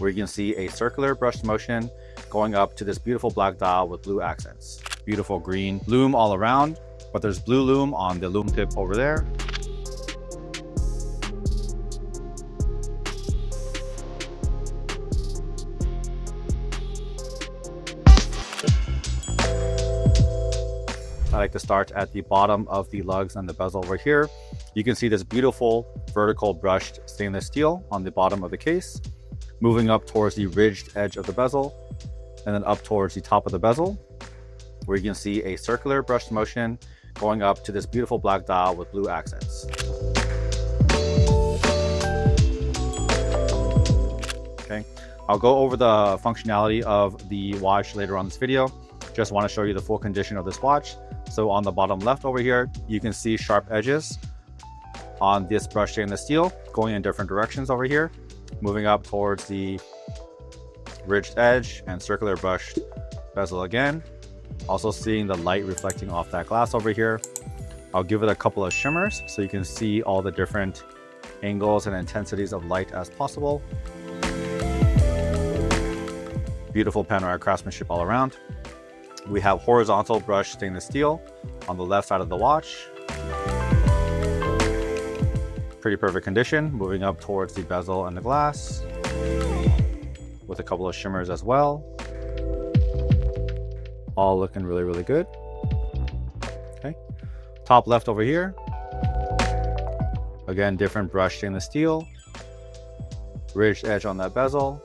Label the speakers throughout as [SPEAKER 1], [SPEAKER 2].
[SPEAKER 1] where you can see a circular brush motion going up to this beautiful black dial with blue accents. Beautiful green lume all around, but there's blue lume on the lume tip over there. I like to start at the bottom of the lugs and the bezel over here. You can see this beautiful vertical brushed stainless steel on the bottom of the case, moving up towards the ridged edge of the bezel, and then up towards the top of the bezel, where you can see a circular brushed motion going up to this beautiful black dial with blue accents. Okay, I'll go over the functionality of the watch later on this video. Just want to show you the full condition of this watch. So on the bottom left over here, you can see sharp edges on this brushed stainless steel going in different directions over here, moving up towards the ridged edge and circular brushed bezel again. Also seeing the light reflecting off that glass over here. I'll give it a couple of shimmers so you can see all the different angles and intensities of light as possible. Beautiful Panerai craftsmanship all around. We have horizontal brushed stainless steel on the left side of the watch. Pretty perfect condition, moving up towards the bezel and the glass with a couple of shimmers as well. All looking really, really good. Okay, top left over here. Again, different brushed stainless steel, ridged edge on that bezel,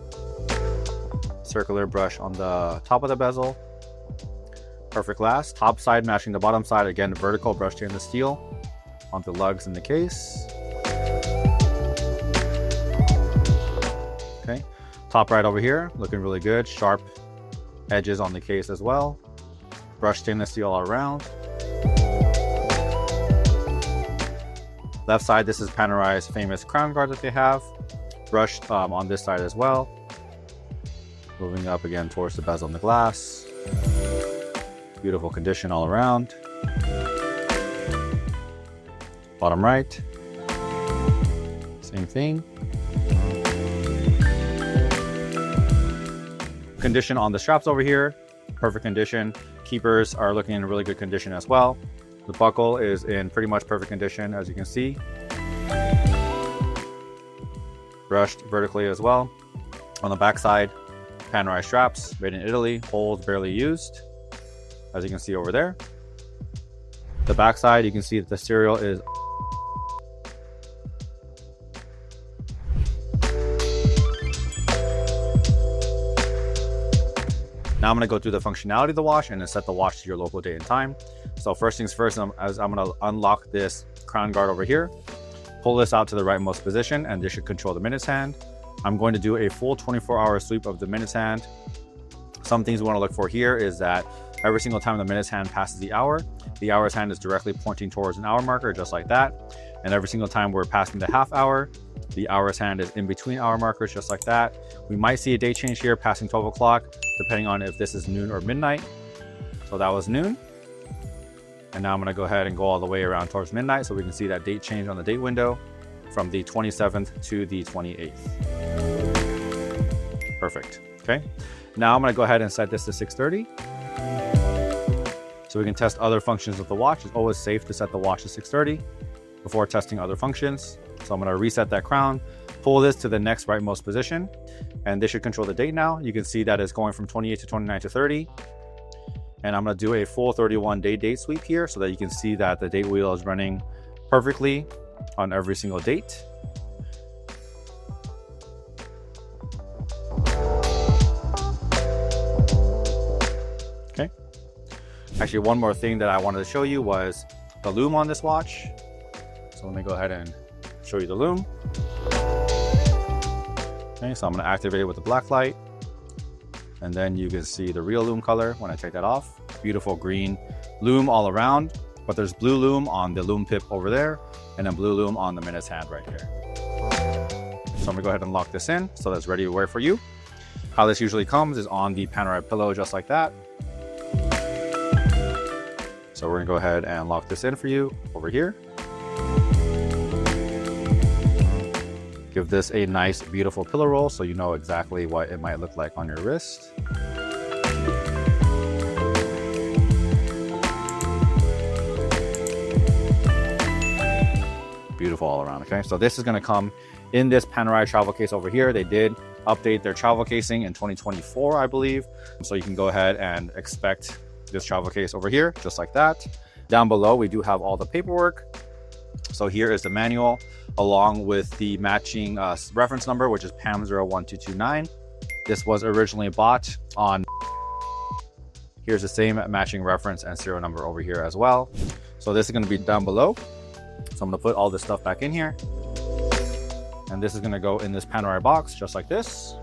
[SPEAKER 1] circular brush on the top of the bezel. Perfect glass, top side matching the bottom side. Again, vertical brushed stainless steel on the lugs in the case. Okay, top right over here, looking really good. Sharp edges on the case as well. Brushed stainless steel all around. Left side, this is Panerai's famous crown guard that they have. Brushed on this side as well. Moving up again towards the bezel and the glass. Beautiful condition all around. Bottom right, same thing. Condition on the straps over here, perfect condition. Keepers are looking in really good condition as well. The buckle is in pretty much perfect condition, as you can see. Brushed vertically as well. On the back side, Panerai straps, made in Italy, holes barely used, as you can see over there. The back side, you can see that the serial is Now I'm going to go through the functionality of the watch and then set the watch to your local date and time. So first things first, I'm going to unlock this crown guard over here, pull this out to the rightmost position, and this should control the minutes hand. I'm going to do a full 24-hour sweep of the minutes hand. Some things we want to look for here is that every single time the minutes hand passes the hour's hand is directly pointing towards an hour marker, just like that. And every single time we're passing the half hour, the hour's hand is in between hour markers, just like that. We might see a date change here passing 12 o'clock, depending on if this is noon or midnight. So that was noon. And now I'm going to go ahead and go all the way around towards midnight so we can see that date change on the date window from the 27th to the 28th. Perfect. Okay. Now I'm going to go ahead and set this to 6:30. So we can test other functions of the watch. It's always safe to set the watch to 6:30 before testing other functions. So I'm going to reset that crown, pull this to the next rightmost position, and this should control the date now. You can see that it's going from 28 to 29 to 30. And I'm going to do a full 31-day date sweep here so that you can see that the date wheel is running perfectly on every single date. Okay. Actually, one more thing that I wanted to show you was the lume on this watch. So let me go ahead and show you the lume. Okay, so I'm going to activate it with the black light. And then you can see the real lume color when I take that off. Beautiful green lume all around, but there's blue lume on the lume tip over there, and then blue lume on the minutes hand right here. So I'm going to go ahead and lock this in so that's ready to wear for you. How this usually comes is on the Panerai pillow, just like that. So we're going to go ahead and lock this in for you over here. Give this a nice, beautiful pillow roll so you know exactly what it might look like on your wrist. Beautiful all around. Okay, so this is going to come in this Panerai travel case over here. They did update their travel casing in 2024, I believe. So you can go ahead and expect this travel case over here, just like that. Down below, we do have all the paperwork. So here is the manual along with the matching reference number, which is PAM01229. This was originally bought on. Here's the same matching reference and serial number over here as well. So this is going to be down below. So I'm going to put all this stuff back in here. And this is going to go in this Panerai box, just like this.